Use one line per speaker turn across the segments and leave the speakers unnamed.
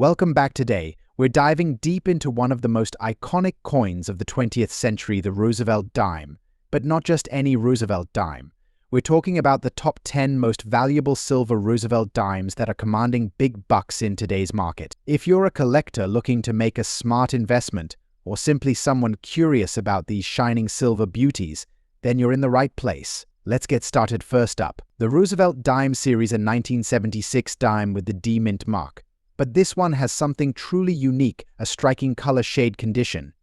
Welcome back. Today. We're diving deep into one of the most iconic coins of the 20th century, the Roosevelt dime. But not just any Roosevelt dime. We're talking about the top 10 most valuable silver Roosevelt dimes that are commanding big bucks in today's market. If you're a collector looking to make a smart investment, or simply someone curious about these shining silver beauties, then you're in the right place. Let's get started. First up, the Roosevelt dime series, a 1976 dime with the D mint mark. But this one has something truly unique, a striking color shade condition.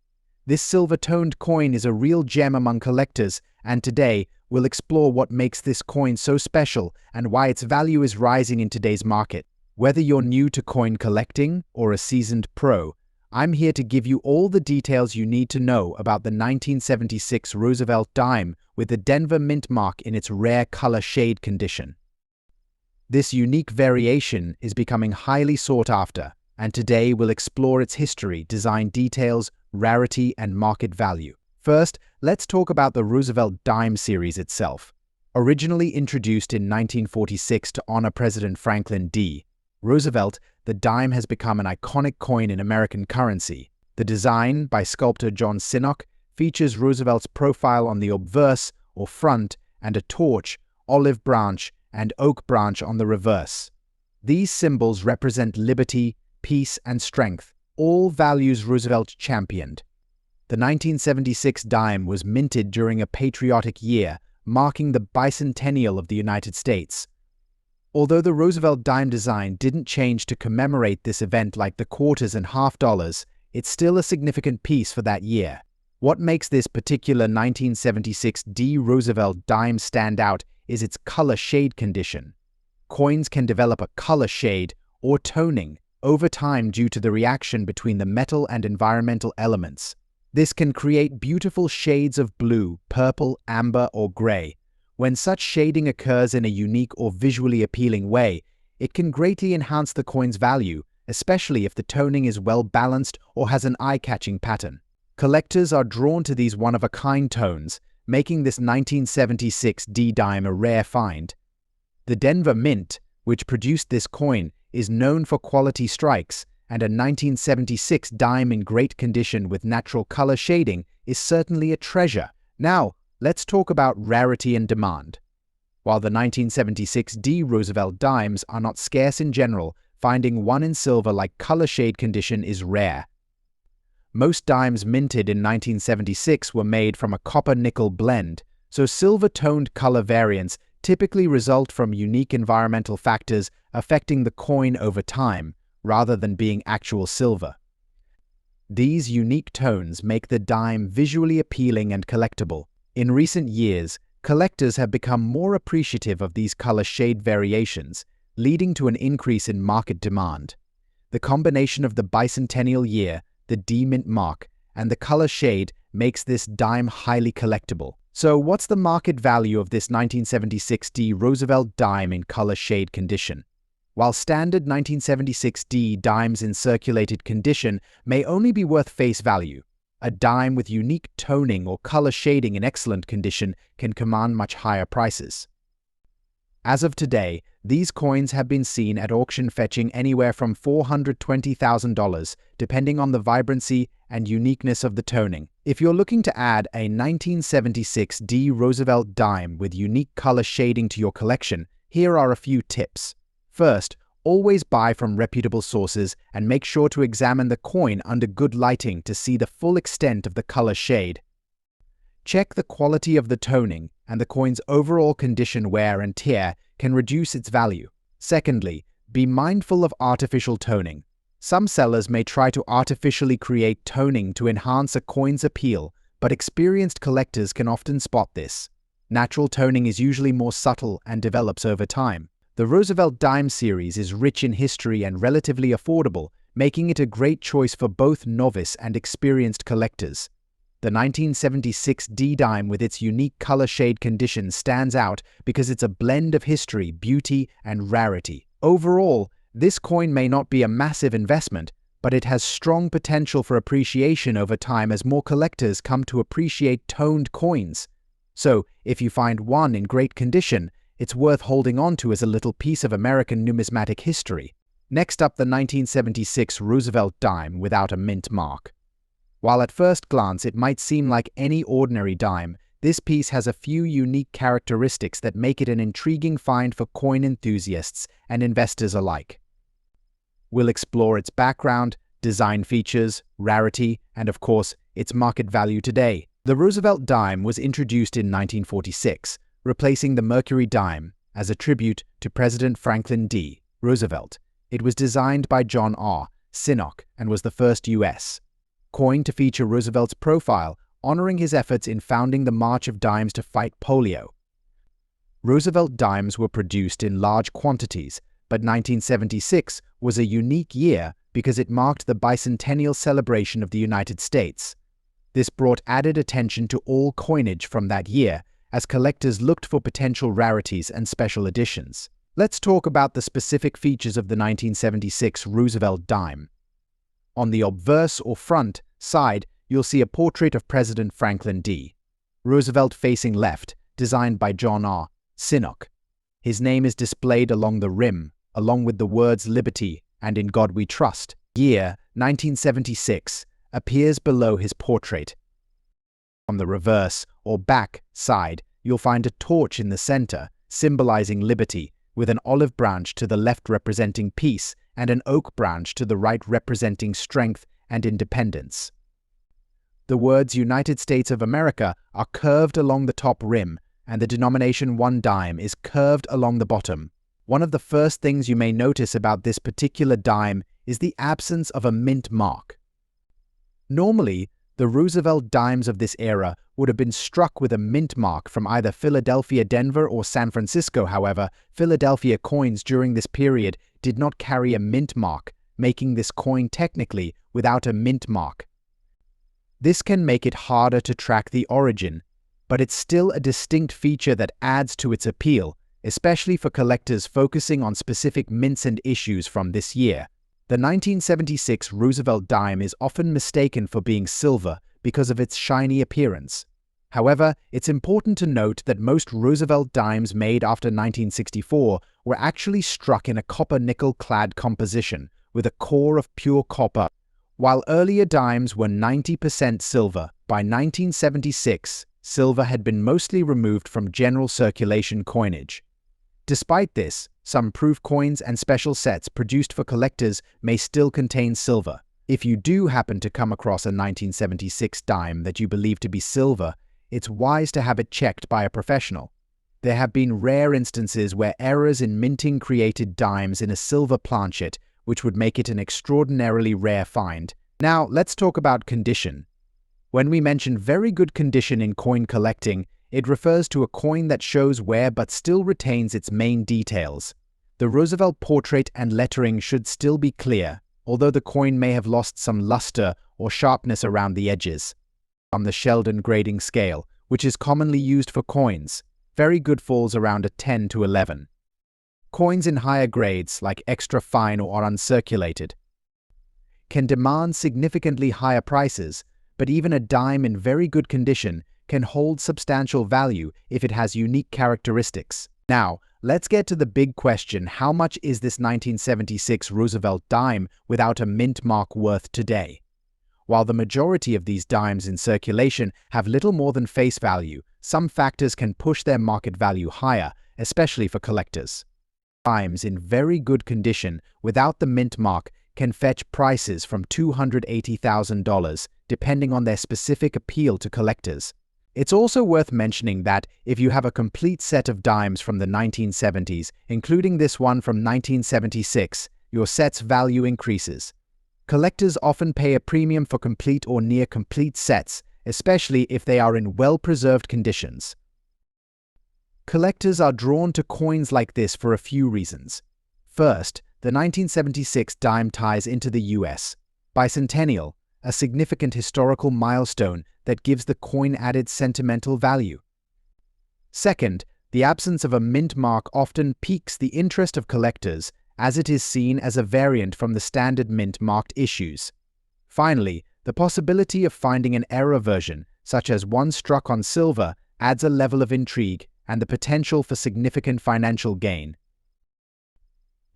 This silver-toned coin is a real gem among collectors, and today we'll explore what makes this coin so special and why its value is rising in today's market. Whether you're new to coin collecting or a seasoned pro, I'm here to give you all the details you need to know about the 1976 Roosevelt dime with the Denver mint mark in its rare color shade condition. This unique variation is becoming highly sought after, and today we'll explore its history, design details, rarity, and market value. First, let's talk about the Roosevelt dime series itself. Originally introduced in 1946 to honor President Franklin D. Roosevelt, the dime has become an iconic coin in American currency. The design, by sculptor John Sinnock, features Roosevelt's profile on the obverse, or front, and a torch, olive branch, and oak branch on the reverse. These symbols represent liberty, peace, and strength, all values Roosevelt championed. The 1976 dime was minted during a patriotic year, marking the bicentennial of the United States. Although the Roosevelt dime design didn't change to commemorate this event like the quarters and half dollars, it's still a significant piece for that year. What makes this particular 1976 D Roosevelt dime stand out is its color shade condition. Coins can develop a color shade, or toning, over time due to the reaction between the metal and environmental elements. This can create beautiful shades of blue, purple, amber, or gray. When such shading occurs in a unique or visually appealing way, it can greatly enhance the coin's value, especially if the toning is well balanced or has an eye-catching pattern. Collectors are drawn to these one-of-a-kind tones, making this 1976 D dime a rare find. The Denver Mint, which produced this coin, is known for quality strikes, and a 1976 dime in great condition with natural color shading is certainly a treasure. Now, let's talk about rarity and demand. While the 1976 D Roosevelt dimes are not scarce in general, finding one in silver like color shade condition is rare. Most dimes minted in 1976 were made from a copper-nickel blend, so silver-toned color variants typically result from unique environmental factors affecting the coin over time, rather than being actual silver. These unique tones make the dime visually appealing and collectible. In recent years, collectors have become more appreciative of these color shade variations, leading to an increase in market demand. The combination of the bicentennial year, the D mint mark, and the color shade makes this dime highly collectible. So what's the market value of this 1976 D Roosevelt dime in color shade condition? While standard 1976 D dimes in circulated condition may only be worth face value, a dime with unique toning or color shading in excellent condition can command much higher prices. As of today, these coins have been seen at auction fetching anywhere from $420,000, depending on the vibrancy and uniqueness of the toning. If you're looking to add a 1976 D Roosevelt dime with unique color shading to your collection, here are a few tips. First, always buy from reputable sources and make sure to examine the coin under good lighting to see the full extent of the color shade. Check the quality of the toning, and the coin's overall condition. Wear and tear can reduce its value. Secondly, be mindful of artificial toning. Some sellers may try to artificially create toning to enhance a coin's appeal, but experienced collectors can often spot this. Natural toning is usually more subtle and develops over time. The Roosevelt dime series is rich in history and relatively affordable, making it a great choice for both novice and experienced collectors. The 1976 D dime with its unique color shade condition stands out because it's a blend of history, beauty, and rarity. Overall, this coin may not be a massive investment, but it has strong potential for appreciation over time as more collectors come to appreciate toned coins. So, if you find one in great condition, it's worth holding on to as a little piece of American numismatic history. Next up, the 1976 Roosevelt dime without a mint mark. While at first glance it might seem like any ordinary dime, this piece has a few unique characteristics that make it an intriguing find for coin enthusiasts and investors alike. We'll explore its background, design features, rarity, and of course, its market value today. The Roosevelt dime was introduced in 1946, replacing the Mercury dime as a tribute to President Franklin D. Roosevelt. It was designed by John R. Sinnock and was the first U.S. coin to feature Roosevelt's profile, honoring his efforts in founding the March of Dimes to fight polio. Roosevelt dimes were produced in large quantities, but 1976 was a unique year because it marked the bicentennial celebration of the United States. This brought added attention to all coinage from that year, as collectors looked for potential rarities and special editions. Let's talk about the specific features of the 1976 Roosevelt dime. On the obverse or front side, you'll see a portrait of President Franklin D. Roosevelt facing left, designed by John R. Sinnock. His name is displayed along the rim, along with the words Liberty and In God We Trust. Year 1976 appears below his portrait. On the reverse or back side, you'll find a torch in the center, symbolizing liberty, with an olive branch to the left representing peace and an oak branch to the right representing strength and independence. The words United States of America are curved along the top rim, and the denomination 1 dime is curved along the bottom. One of the first things you may notice about this particular dime is the absence of a mint mark. Normally, the Roosevelt dimes of this era would have been struck with a mint mark from either Philadelphia, Denver, or San Francisco. However, Philadelphia coins during this period did not carry a mint mark, making this coin technically without a mint mark. This can make it harder to track the origin, but it's still a distinct feature that adds to its appeal, especially for collectors focusing on specific mints and issues from this year. The 1976 Roosevelt dime is often mistaken for being silver because of its shiny appearance. However, it's important to note that most Roosevelt dimes made after 1964 were actually struck in a copper-nickel clad composition with a core of pure copper. While earlier dimes were 90% silver, by 1976, silver had been mostly removed from general circulation coinage. Despite this, some proof coins and special sets produced for collectors may still contain silver. If you do happen to come across a 1976 dime that you believe to be silver, it's wise to have it checked by a professional. There have been rare instances where errors in minting created dimes in a silver planchet, which would make it an extraordinarily rare find. Now, let's talk about condition. When we mention very good condition in coin collecting, it refers to a coin that shows wear but still retains its main details. The Roosevelt portrait and lettering should still be clear, although the coin may have lost some luster or sharpness around the edges. On the Sheldon grading scale, which is commonly used for coins, very good falls around a 10 to 11. Coins in higher grades, like extra fine or uncirculated, can demand significantly higher prices, but even a dime in very good condition can hold substantial value if it has unique characteristics. Now, let's get to the big question: how much is this 1976 Roosevelt dime without a mint mark worth today? While the majority of these dimes in circulation have little more than face value, some factors can push their market value higher, especially for collectors. Dimes in very good condition without the mint mark can fetch prices from $280,000, depending on their specific appeal to collectors. It's also worth mentioning that if you have a complete set of dimes from the 1970s, including this one from 1976, your set's value increases. Collectors often pay a premium for complete or near-complete sets, especially if they are in well-preserved conditions. Collectors are drawn to coins like this for a few reasons. First, the 1976 dime ties into the U.S. bicentennial, a significant historical milestone that gives the coin added sentimental value. Second, the absence of a mint mark often piques the interest of collectors, as it is seen as a variant from the standard mint-marked issues. Finally, the possibility of finding an error version, such as one struck on silver, adds a level of intrigue and the potential for significant financial gain.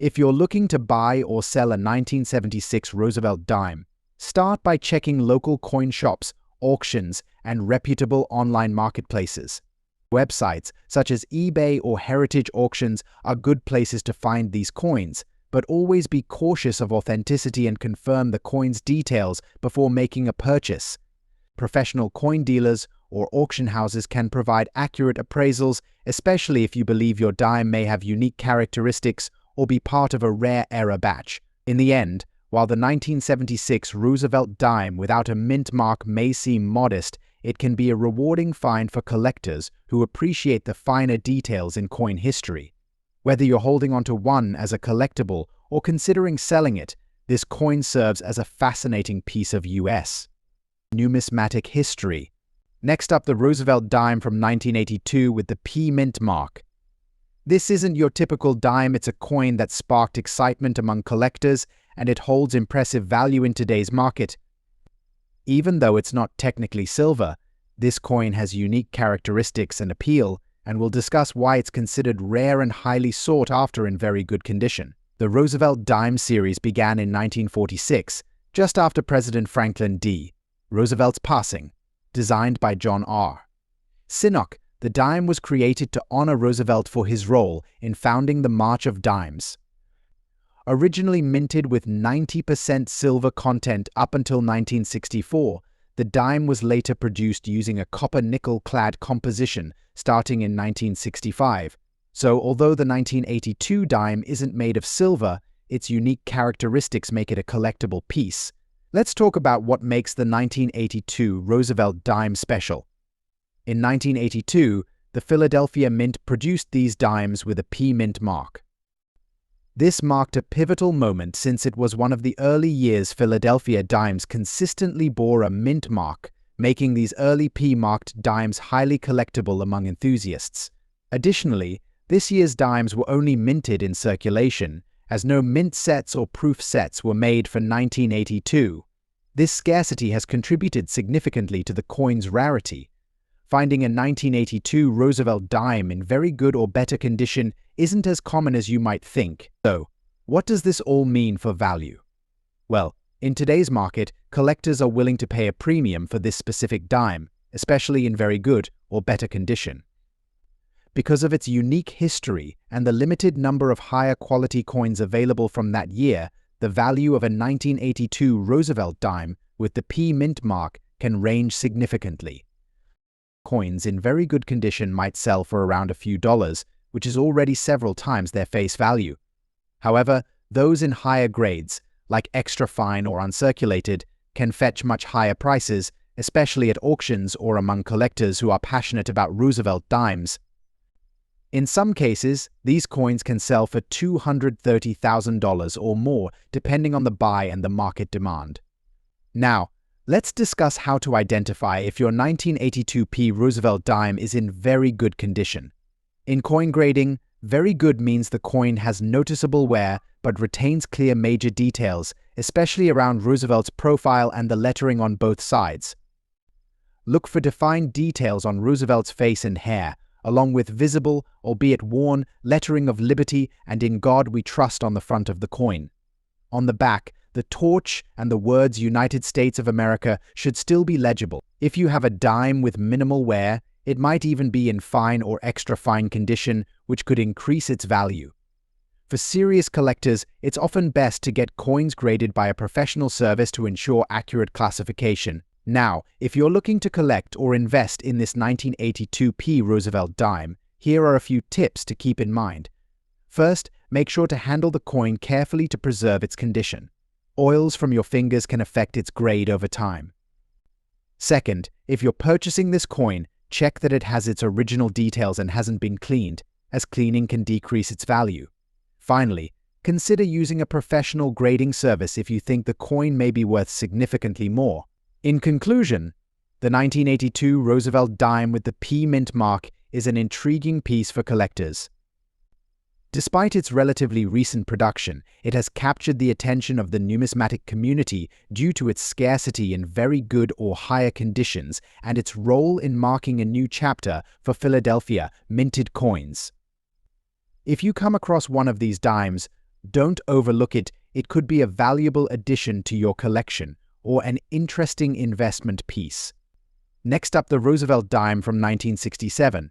If you're looking to buy or sell a 1976 Roosevelt dime, start by checking local coin shops, auctions, and reputable online marketplaces. Websites such as eBay or heritage auctions are good places to find these coins, but always be cautious of authenticity and confirm the coin's details before making a purchase. Professional coin dealers or auction houses can provide accurate appraisals, especially if you believe your dime may have unique characteristics or be part of a rare era batch. In the end, while the 1976 Roosevelt dime without a mint mark may seem modest, it can be a rewarding find for collectors who appreciate the finer details in coin history. Whether you're holding onto one as a collectible or considering selling it, this coin serves as a fascinating piece of U.S. numismatic history. Next up, the Roosevelt dime from 1982 with the P mint mark. This isn't your typical dime, it's a coin that sparked excitement among collectors, and it holds impressive value in today's market. Even though it's not technically silver, this coin has unique characteristics and appeal, and we'll discuss why it's considered rare and highly sought after in very good condition. The Roosevelt dime series began in 1946, just after President Franklin D. Roosevelt's passing, designed by John R. Sinnock. The dime was created to honor Roosevelt for his role in founding the March of Dimes. Originally minted with 90% silver content up until 1964, the dime was later produced using a copper-nickel-clad composition starting in 1965. So, although the 1982 dime isn't made of silver, its unique characteristics make it a collectible piece. Let's talk about what makes the 1982 Roosevelt dime special. In 1982, the Philadelphia Mint produced these dimes with a P mint mark. This marked a pivotal moment since it was one of the early years Philadelphia dimes consistently bore a mint mark, making these early P-marked dimes highly collectible among enthusiasts. Additionally, this year's dimes were only minted in circulation, as no mint sets or proof sets were made for 1982. This scarcity has contributed significantly to the coin's rarity. Finding a 1982 Roosevelt dime in very good or better condition isn't as common as you might think. So, what does this all mean for value? Well, in today's market, collectors are willing to pay a premium for this specific dime, especially in very good or better condition. Because of its unique history and the limited number of higher quality coins available from that year, the value of a 1982 Roosevelt dime with the P mint mark can range significantly. Coins in very good condition might sell for around a few dollars, which is already several times their face value. However, those in higher grades, like extra fine or uncirculated, can fetch much higher prices, especially at auctions or among collectors who are passionate about Roosevelt dimes. In some cases, these coins can sell for $230,000 or more, depending on the buy and the market demand. Now, let's discuss how to identify if your 1982 P Roosevelt dime is in very good condition. In coin grading, very good means the coin has noticeable wear but retains clear major details, especially around Roosevelt's profile and the lettering on both sides. Look for defined details on Roosevelt's face and hair, along with visible, albeit worn, lettering of Liberty and In God We Trust on the front of the coin. On the back, the torch and the words United States of America should still be legible. If you have a dime with minimal wear, it might even be in fine or extra fine condition, which could increase its value. For serious collectors, it's often best to get coins graded by a professional service to ensure accurate classification. Now, if you're looking to collect or invest in this 1982 P Roosevelt dime, here are a few tips to keep in mind. First, make sure to handle the coin carefully to preserve its condition. Oils from your fingers can affect its grade over time. Second, if you're purchasing this coin, check that it has its original details and hasn't been cleaned, as cleaning can decrease its value. Finally, consider using a professional grading service if you think the coin may be worth significantly more. In conclusion, the 1982 Roosevelt dime with the P mint mark is an intriguing piece for collectors. Despite its relatively recent production, it has captured the attention of the numismatic community due to its scarcity in very good or higher conditions and its role in marking a new chapter for Philadelphia minted coins. If you come across one of these dimes, Don't overlook it. It could be a valuable addition to your collection or an interesting investment piece. Next up, the Roosevelt dime from 1967.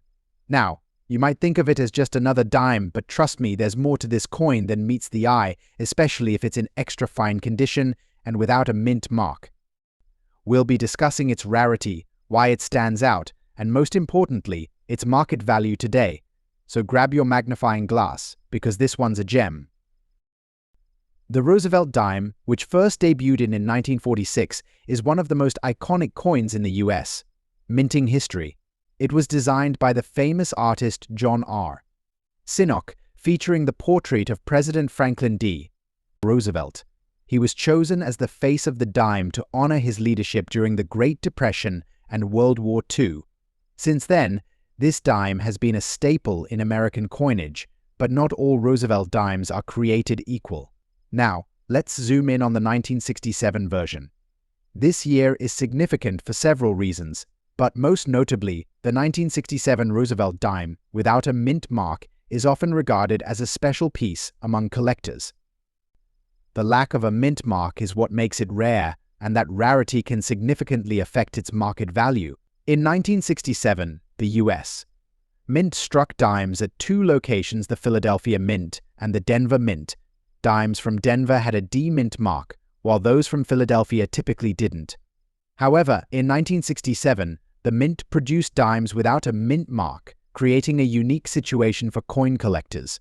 Now, you might think of it as just another dime, but trust me, there's more to this coin than meets the eye, especially if it's in extra fine condition and without a mint mark. We'll be discussing its rarity, why it stands out, and most importantly, its market value today. So grab your magnifying glass, because this one's a gem. The Roosevelt dime, which first debuted in 1946, is one of the most iconic coins in the US. Minting history. It was designed by the famous artist John R. Sinnock, featuring the portrait of President Franklin D. Roosevelt. He was chosen as the face of the dime to honor his leadership during the Great Depression and World War II. Since then, this dime has been a staple in American coinage, but not all Roosevelt dimes are created equal. Now, let's zoom in on the 1967 version. This year is significant for several reasons, but most notably, the 1967 Roosevelt dime without a mint mark is often regarded as a special piece among collectors. The lack of a mint mark is what makes it rare, and that rarity can significantly affect its market value. In 1967, the US Mint struck dimes at two locations, the Philadelphia Mint and the Denver Mint. Dimes from Denver had a D mint mark, while those from Philadelphia typically didn't. However, in 1967, the Mint produced dimes without a mint mark, creating a unique situation for coin collectors.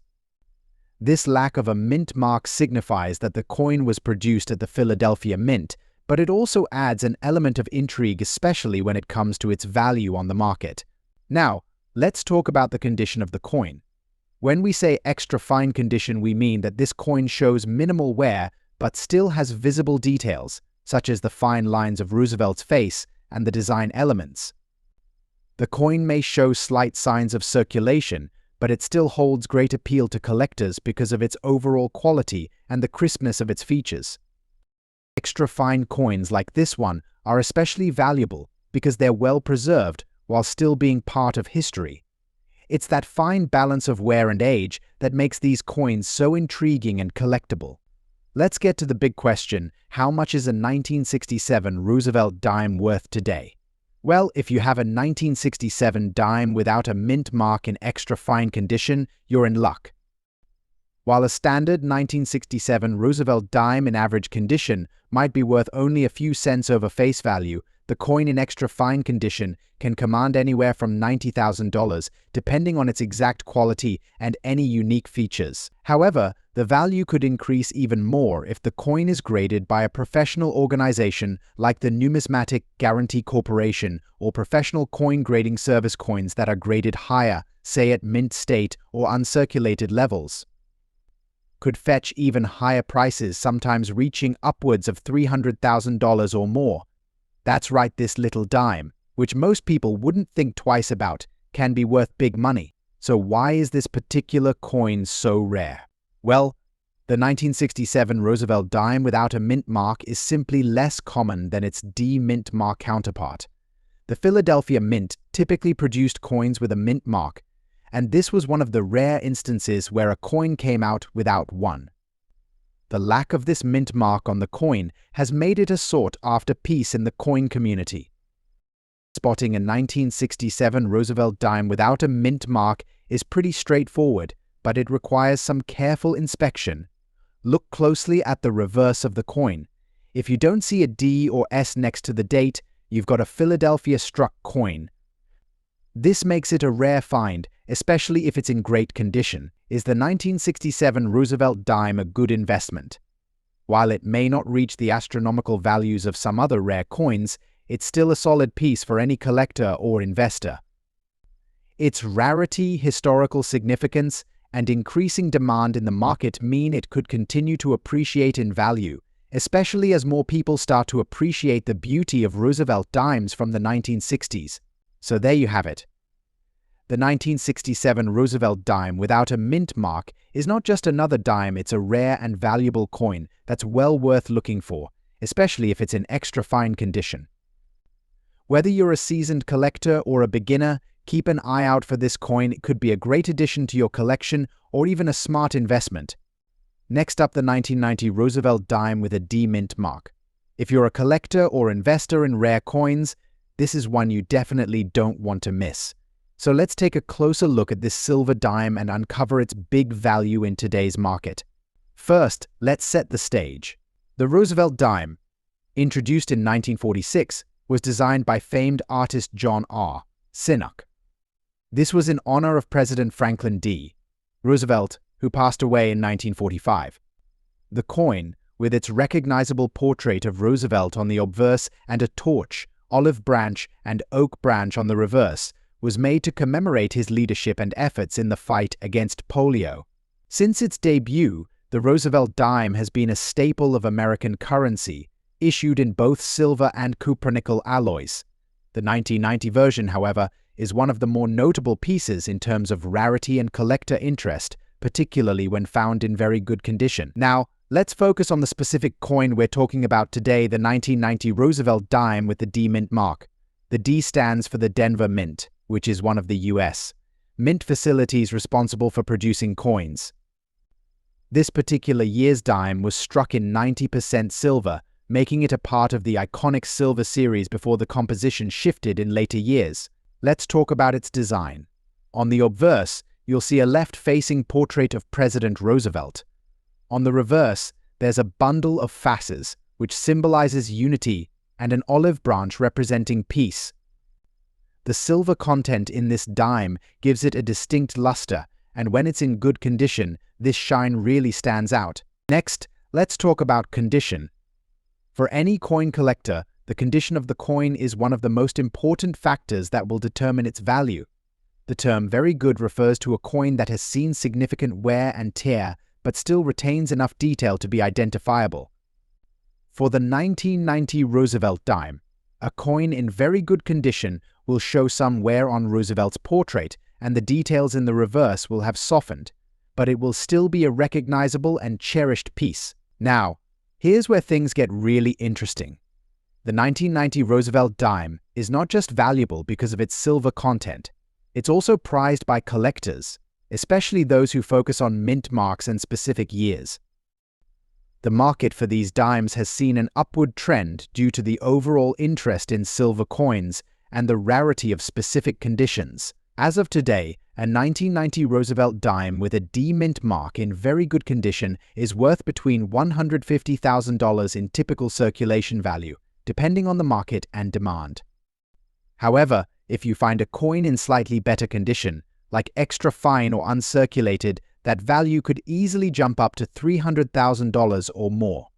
This lack of a mint mark signifies that the coin was produced at the Philadelphia Mint, but it also adds an element of intrigue, especially when it comes to its value on the market. Now, let's talk about the condition of the coin. When we say extra fine condition, we mean that this coin shows minimal wear but still has visible details, such as the fine lines of Roosevelt's face and the design elements. The coin may show slight signs of circulation, but it still holds great appeal to collectors because of its overall quality and the crispness of its features. Extra fine coins like this one are especially valuable because they're well preserved while still being part of history. It's that fine balance of wear and age that makes these coins so intriguing and collectible. Let's get to the big question: how much is a 1967 Roosevelt dime worth today? Well, if you have a 1967 dime without a mint mark in extra fine condition, you're in luck. While a standard 1967 Roosevelt dime in average condition might be worth only a few cents over face value, the coin in extra fine condition can command anywhere from $90,000, depending on its exact quality and any unique features. However, the value could increase even more if the coin is graded by a professional organization like the Numismatic Guarantee Corporation or professional coin grading service. Coins that are graded higher, say at mint state or uncirculated levels, could fetch even higher prices, sometimes reaching upwards of $300,000 or more. That's right, this little dime, which most people wouldn't think twice about, can be worth big money. So why is this particular coin so rare? Well, the 1967 Roosevelt dime without a mint mark is simply less common than its D mint mark counterpart. The Philadelphia Mint typically produced coins with a mint mark, and this was one of the rare instances where a coin came out without one. The lack of this mint mark on the coin has made it a sought-after piece in the coin community. Spotting a 1967 Roosevelt dime without a mint mark is pretty straightforward, but it requires some careful inspection. Look closely at the reverse of the coin. If you don't see a D or S next to the date, you've got a Philadelphia-struck coin. This makes it a rare find, especially if it's in great condition. Is the 1967 Roosevelt dime a good investment? While it may not reach the astronomical values of some other rare coins, it's still a solid piece for any collector or investor. Its rarity, historical significance, and increasing demand in the market mean it could continue to appreciate in value, especially as more people start to appreciate the beauty of Roosevelt dimes from the 1960s. So there you have it. The 1967 Roosevelt dime without a mint mark is not just another dime, it's a rare and valuable coin that's well worth looking for, especially if it's in extra fine condition. Whether you're a seasoned collector or a beginner, keep an eye out for this coin. It could be a great addition to your collection or even a smart investment. Next up, the 1990 Roosevelt dime with a D mint mark. If you're a collector or investor in rare coins, this is one you definitely don't want to miss. So let's take a closer look at this silver dime and uncover its big value in today's market. First, let's set the stage. The Roosevelt dime, introduced in 1946, was designed by famed artist John R. Sinnock. This was in honor of President Franklin D. Roosevelt, who passed away in 1945. The coin, with its recognizable portrait of Roosevelt on the obverse and a torch, olive branch, and oak branch on the reverse, was made to commemorate his leadership and efforts in the fight against polio. Since its debut, the Roosevelt dime has been a staple of American currency, issued in both silver and cupronickel alloys. The 1990 version, however, is one of the more notable pieces in terms of rarity and collector interest, particularly when found in very good condition. Now, let's focus on the specific coin we're talking about today, the 1990 Roosevelt dime with the D Mint mark. The D stands for the Denver Mint, which is one of the U.S. mint facilities responsible for producing coins. This particular year's dime was struck in 90% silver, making it a part of the iconic silver series before the composition shifted in later years. Let's talk about its design. On the obverse, you'll see a left-facing portrait of President Roosevelt. On the reverse, there's a bundle of fasces, which symbolizes unity, and an olive branch representing peace. The silver content in this dime gives it a distinct luster, and when it's in good condition, this shine really stands out. Next, let's talk about condition. For any coin collector, the condition of the coin is one of the most important factors that will determine its value. The term very good refers to a coin that has seen significant wear and tear, but still retains enough detail to be identifiable. For the 1990 Roosevelt dime, a coin in very good condition will show some wear on Roosevelt's portrait, and the details in the reverse will have softened, but it will still be a recognizable and cherished piece. Now, here's where things get really interesting. The 1990 Roosevelt dime is not just valuable because of its silver content, it's also prized by collectors, especially those who focus on mint marks and specific years. The market for these dimes has seen an upward trend due to the overall interest in silver coins and the rarity of specific conditions. As of today, a 1990 Roosevelt dime with a D mint mark in very good condition is worth between $150,000 in typical circulation value, depending on the market and demand. However, if you find a coin in slightly better condition, like extra fine or uncirculated, that value could easily jump up to $300,000 or more.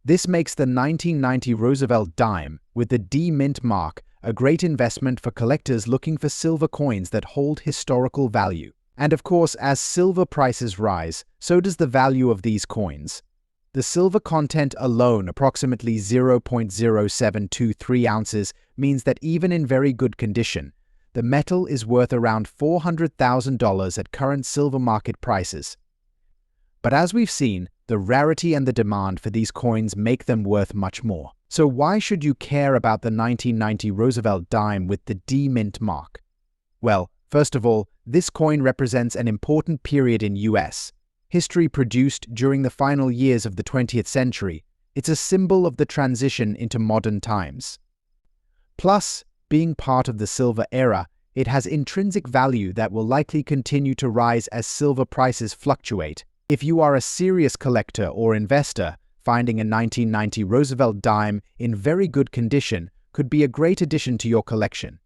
This makes the 1990 Roosevelt dime with the D mint mark a great investment for collectors looking for silver coins that hold historical value. And of course, as silver prices rise, so does the value of these coins. The silver content alone, approximately 0.0723 ounces, means that even in very good condition, the metal is worth around $400,000 at current silver market prices. But as we've seen, the rarity and the demand for these coins make them worth much more. So why should you care about the 1990 Roosevelt dime with the D mint mark? Well, first of all, this coin represents an important period in U.S. history produced during the final years of the 20th century. It's a symbol of the transition into modern times. Plus, being part of the silver era, it has intrinsic value that will likely continue to rise as silver prices fluctuate. If you are a serious collector or investor, finding a 1990 Roosevelt dime in very good condition could be a great addition to your collection.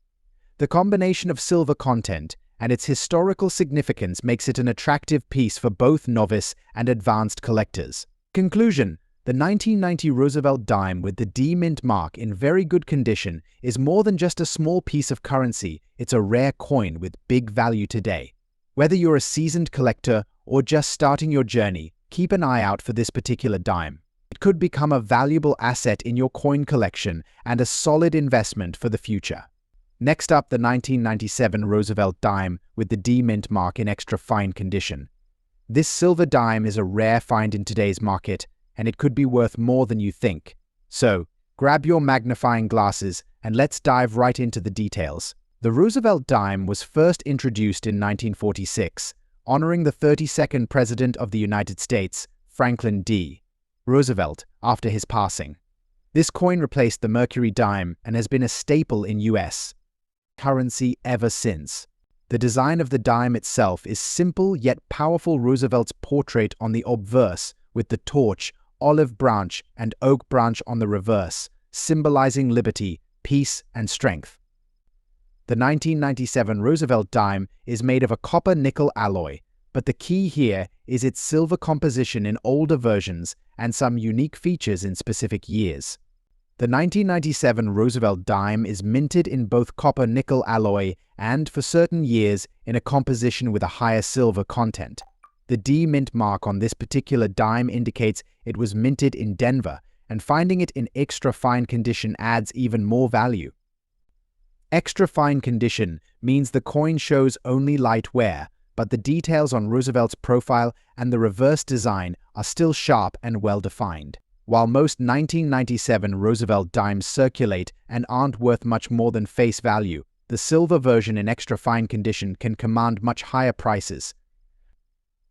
The combination of silver content and its historical significance makes it an attractive piece for both novice and advanced collectors. Conclusion: the 1990 Roosevelt dime with the D mint mark in very good condition is more than just a small piece of currency, it's a rare coin with big value today. Whether you're a seasoned collector or just starting your journey, keep an eye out for this particular dime. It could become a valuable asset in your coin collection and a solid investment for the future. Next up, the 1997 Roosevelt dime with the D mint mark in extra fine condition. This silver dime is a rare find in today's market, and it could be worth more than you think. So, grab your magnifying glasses and let's dive right into the details. The Roosevelt dime was first introduced in 1946, honoring the 32nd President of the United States, Franklin D. Roosevelt, after his passing. This coin replaced the Mercury dime and has been a staple in U.S. currency ever since. The design of the dime itself is simple yet powerful. Roosevelt's portrait on the obverse, with the torch, olive branch, and oak branch on the reverse, symbolizing liberty, peace, and strength. The 1997 Roosevelt dime is made of a copper-nickel alloy, but the key here is its silver composition in older versions and some unique features in specific years. The 1997 Roosevelt dime is minted in both copper-nickel alloy and, for certain years, in a composition with a higher silver content. The D mint mark on this particular dime indicates it was minted in Denver, and finding it in extra fine condition adds even more value. Extra fine condition means the coin shows only light wear, but the details on Roosevelt's profile and the reverse design are still sharp and well-defined. While most 1997 Roosevelt dimes circulate and aren't worth much more than face value, the silver version in extra fine condition can command much higher prices.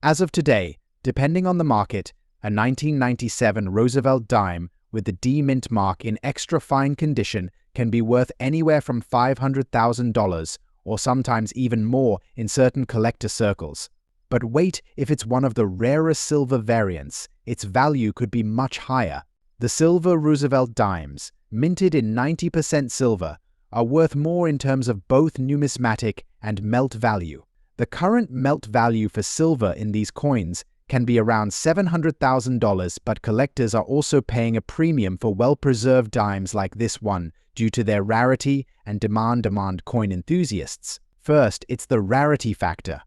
As of today, depending on the market, a 1997 Roosevelt dime with the D mint mark in extra fine condition can be worth anywhere from $500,000 or sometimes even more in certain collector circles. But wait, if it's one of the rarest silver variants, its value could be much higher. The silver Roosevelt dimes, minted in 90% silver, are worth more in terms of both numismatic and melt value. The current melt value for silver in these coins can be around $700,000, but collectors are also paying a premium for well-preserved dimes like this one due to their rarity and demand coin enthusiasts. First, it's the rarity factor.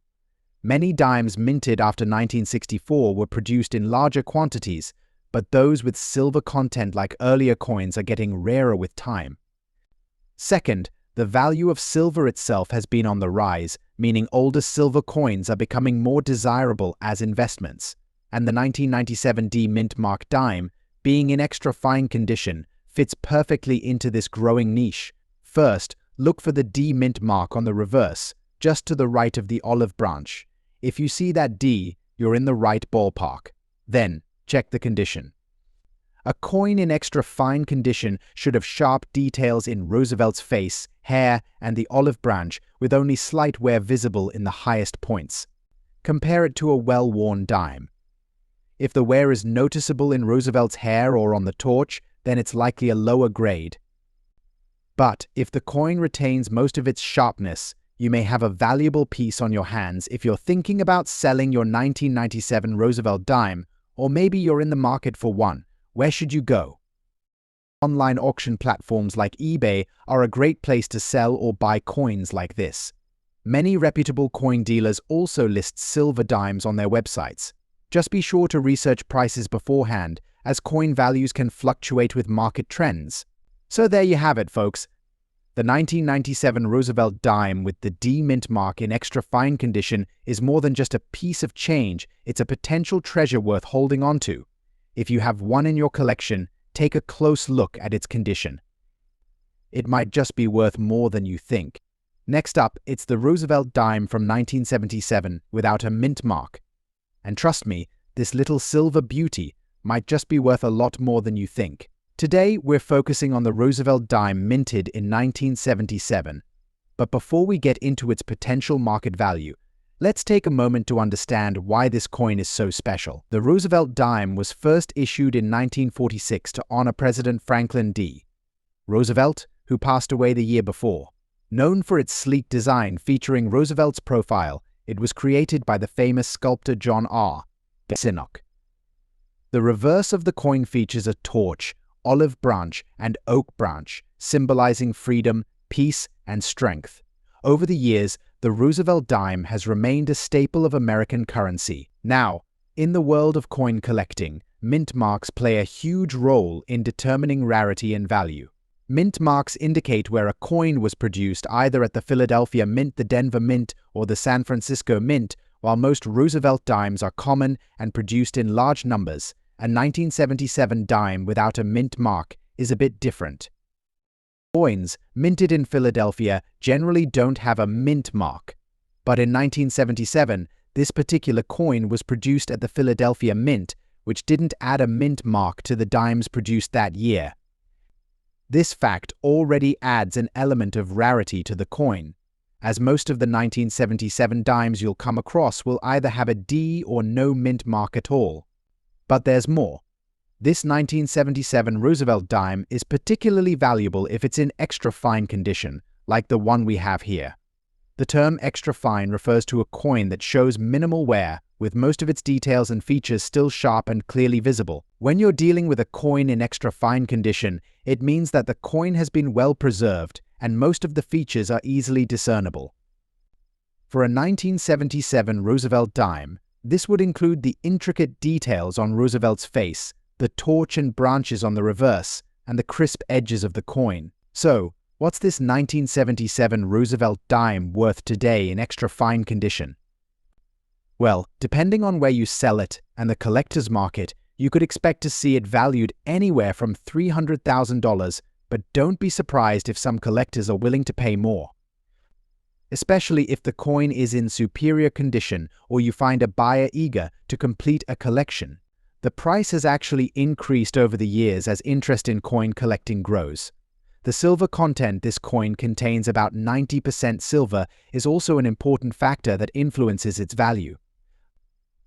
Many dimes minted after 1964 were produced in larger quantities, but those with silver content like earlier coins are getting rarer with time. Second, the value of silver itself has been on the rise, meaning older silver coins are becoming more desirable as investments, and the 1997 D mint mark dime, being in extra fine condition, fits perfectly into this growing niche. First, look for the D mint mark on the reverse, just to the right of the olive branch. If you see that D, you're in the right ballpark. Then, check the condition. A coin in extra fine condition should have sharp details in Roosevelt's face, hair, and the olive branch, with only slight wear visible in the highest points. Compare it to a well-worn dime. If the wear is noticeable in Roosevelt's hair or on the torch, then it's likely a lower grade. But if the coin retains most of its sharpness, you may have a valuable piece on your hands if you're thinking about selling your 1997 Roosevelt dime, or maybe you're in the market for one. Where should you go? Online auction platforms like eBay are a great place to sell or buy coins like this. Many reputable coin dealers also list silver dimes on their websites. Just be sure to research prices beforehand, as coin values can fluctuate with market trends. So there you have it, folks. The 1997 Roosevelt dime with the D mint mark in extra fine condition is more than just a piece of change, it's a potential treasure worth holding on to. If you have one in your collection, take a close look at its condition. It might just be worth more than you think. Next up, it's the Roosevelt dime from 1977 without a mint mark. And trust me, this little silver beauty might just be worth a lot more than you think. Today, we're focusing on the Roosevelt dime minted in 1977. But before we get into its potential market value, let's take a moment to understand why this coin is so special. The Roosevelt dime was first issued in 1946 to honor President Franklin D. Roosevelt, who passed away the year before. Known for its sleek design featuring Roosevelt's profile, it was created by the famous sculptor John R. Sinnock. The reverse of the coin features a torch, olive branch, and oak branch, symbolizing freedom, peace, and strength. Over the years, the Roosevelt dime has remained a staple of American currency. Now, in the world of coin collecting, mint marks play a huge role in determining rarity and value. Mint marks indicate where a coin was produced either at the Philadelphia Mint, the Denver Mint, or the San Francisco Mint, while most Roosevelt dimes are common and produced in large numbers. A 1977 dime without a mint mark is a bit different. Coins minted in Philadelphia generally don't have a mint mark, but in 1977, This particular coin was produced at the Philadelphia Mint, which didn't add a mint mark to the dimes produced that year. This fact already adds an element of rarity to the coin, as most of the 1977 dimes you'll come across will either have a D or no mint mark at all. But there's more. This 1977 Roosevelt dime is particularly valuable if it's in extra fine condition, like the one we have here. The term extra fine refers to a coin that shows minimal wear, with most of its details and features still sharp and clearly visible. When you're dealing with a coin in extra fine condition, it means that the coin has been well preserved and most of the features are easily discernible. For a 1977 Roosevelt dime, this would include the intricate details on Roosevelt's face, the torch and branches on the reverse, and the crisp edges of the coin. So, what's this 1977 Roosevelt dime worth today in extra fine condition? Well, depending on where you sell it and the collector's market, you could expect to see it valued anywhere from $300,000, but don't be surprised if some collectors are willing to pay more. Especially if the coin is in superior condition or you find a buyer eager to complete a collection. The price has actually increased over the years as interest in coin collecting grows. The silver content this coin contains, about 90% silver, is also an important factor that influences its value.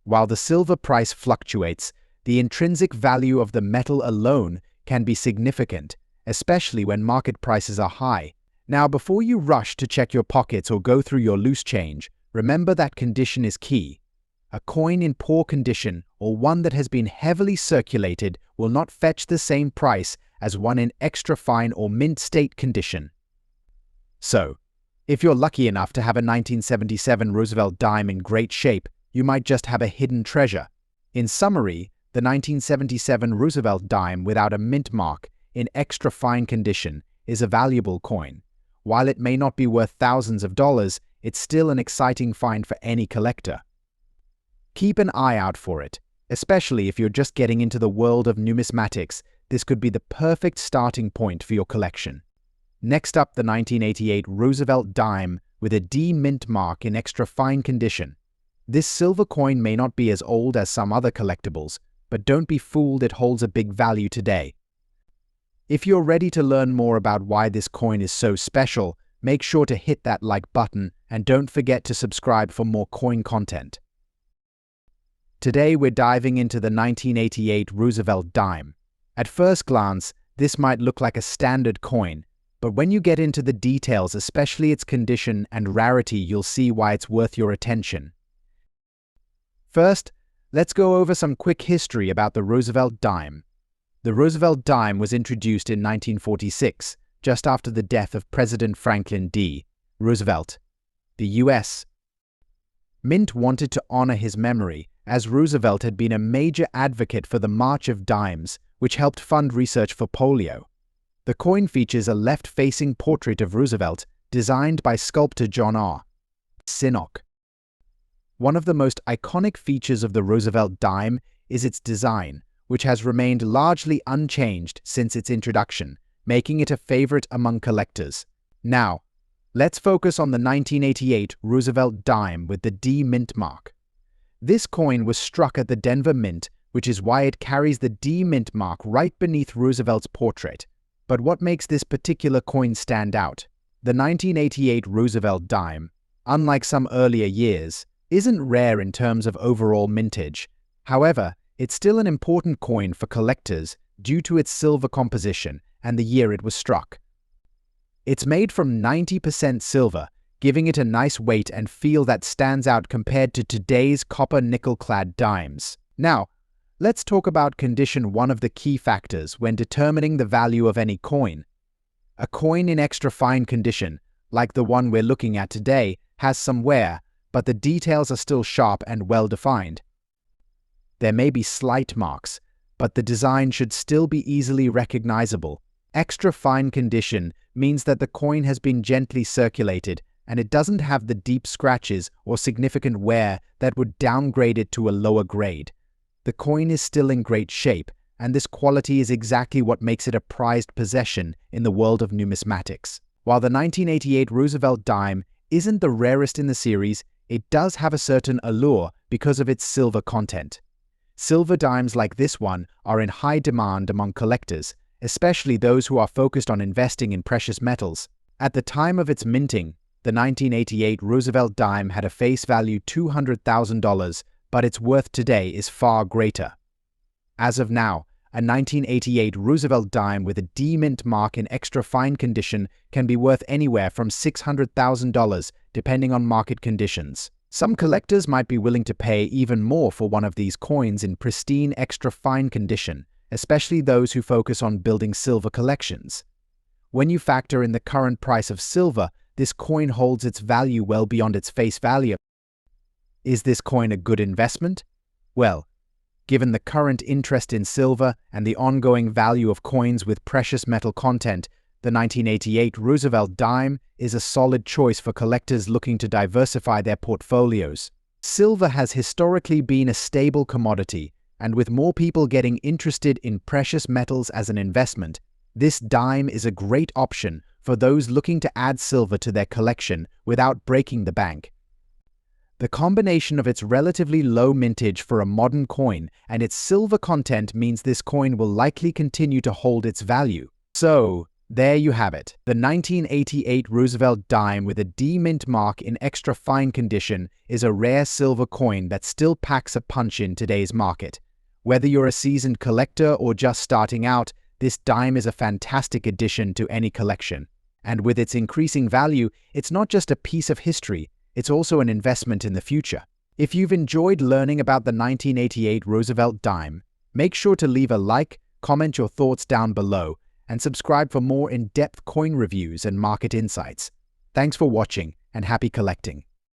While the silver price fluctuates, the intrinsic value of the metal alone can be significant, especially when market prices are high. Now, before you rush to check your pockets or go through your loose change, remember that condition is key. A coin in poor condition or one that has been heavily circulated will not fetch the same price as one in extra fine or mint state condition. So, if you're lucky enough to have a 1977 Roosevelt dime in great shape, you might just have a hidden treasure. In summary, the 1977 Roosevelt dime without a mint mark in extra fine condition is a valuable coin. While it may not be worth thousands of dollars, it's still an exciting find for any collector. Keep an eye out for it, especially if you're just getting into the world of numismatics. This could be the perfect starting point for your collection. Next up, the 1988 Roosevelt dime with a D mint mark in extra fine condition. This silver coin may not be as old as some other collectibles, but don't be fooled, it holds a big value today. If you're ready to learn more about why this coin is so special, make sure to hit that like button and don't forget to subscribe for more coin content. Today we're diving into the 1988 Roosevelt dime. At first glance, this might look like a standard coin, but when you get into the details, especially its condition and rarity, you'll see why it's worth your attention. First, let's go over some quick history about the Roosevelt dime. The Roosevelt dime was introduced in 1946, just after the death of President Franklin D. Roosevelt, the U.S. Mint wanted to honor his memory, as Roosevelt had been a major advocate for the March of Dimes, which helped fund research for polio. The coin features a left-facing portrait of Roosevelt, designed by sculptor John R. Sinnock. One of the most iconic features of the Roosevelt dime is its design, which has remained largely unchanged since its introduction, making it a favorite among collectors. Now, let's focus on the 1988 Roosevelt dime with the D mint mark. This coin was struck at the Denver Mint, which is why it carries the D mint mark right beneath Roosevelt's portrait. But what makes this particular coin stand out? The 1988 Roosevelt dime, unlike some earlier years, isn't rare in terms of overall mintage. However, it's still an important coin for collectors due to its silver composition and the year it was struck. It's made from 90% silver, giving it a nice weight and feel that stands out compared to today's copper nickel-clad dimes. Now, let's talk about condition, one of the key factors when determining the value of any coin. A coin in extra fine condition, like the one we're looking at today, has some wear, but the details are still sharp and well-defined. There may be slight marks, but the design should still be easily recognizable. Extra fine condition means that the coin has been gently circulated and it doesn't have the deep scratches or significant wear that would downgrade it to a lower grade. The coin is still in great shape, and this quality is exactly what makes it a prized possession in the world of numismatics. While the 1988 Roosevelt dime isn't the rarest in the series, it does have a certain allure because of its silver content. Silver dimes like this one are in high demand among collectors, especially those who are focused on investing in precious metals. At the time of its minting, the 1988 Roosevelt dime had a face value $200,000, but its worth today is far greater. As of now, a 1988 Roosevelt dime with a D mint mark in extra fine condition can be worth anywhere from $600,000 depending on market conditions. Some collectors might be willing to pay even more for one of these coins in pristine extra fine condition, especially those who focus on building silver collections. When you factor in the current price of silver, this coin holds its value well beyond its face value. Is this coin a good investment? Well, given the current interest in silver and the ongoing value of coins with precious metal content, the 1988 Roosevelt dime is a solid choice for collectors looking to diversify their portfolios. Silver has historically been a stable commodity, and with more people getting interested in precious metals as an investment, this dime is a great option for those looking to add silver to their collection without breaking the bank. The combination of its relatively low mintage for a modern coin and its silver content means this coin will likely continue to hold its value. So, there you have it. The 1988 Roosevelt dime with a D mint mark in extra fine condition is a rare silver coin that still packs a punch in today's market. Whether you're a seasoned collector or just starting out, this dime is a fantastic addition to any collection. And with its increasing value, it's not just a piece of history, it's also an investment in the future. If you've enjoyed learning about the 1988 Roosevelt dime, make sure to leave a like, comment your thoughts down below, and subscribe for more in-depth coin reviews and market insights. Thanks for watching, and happy collecting.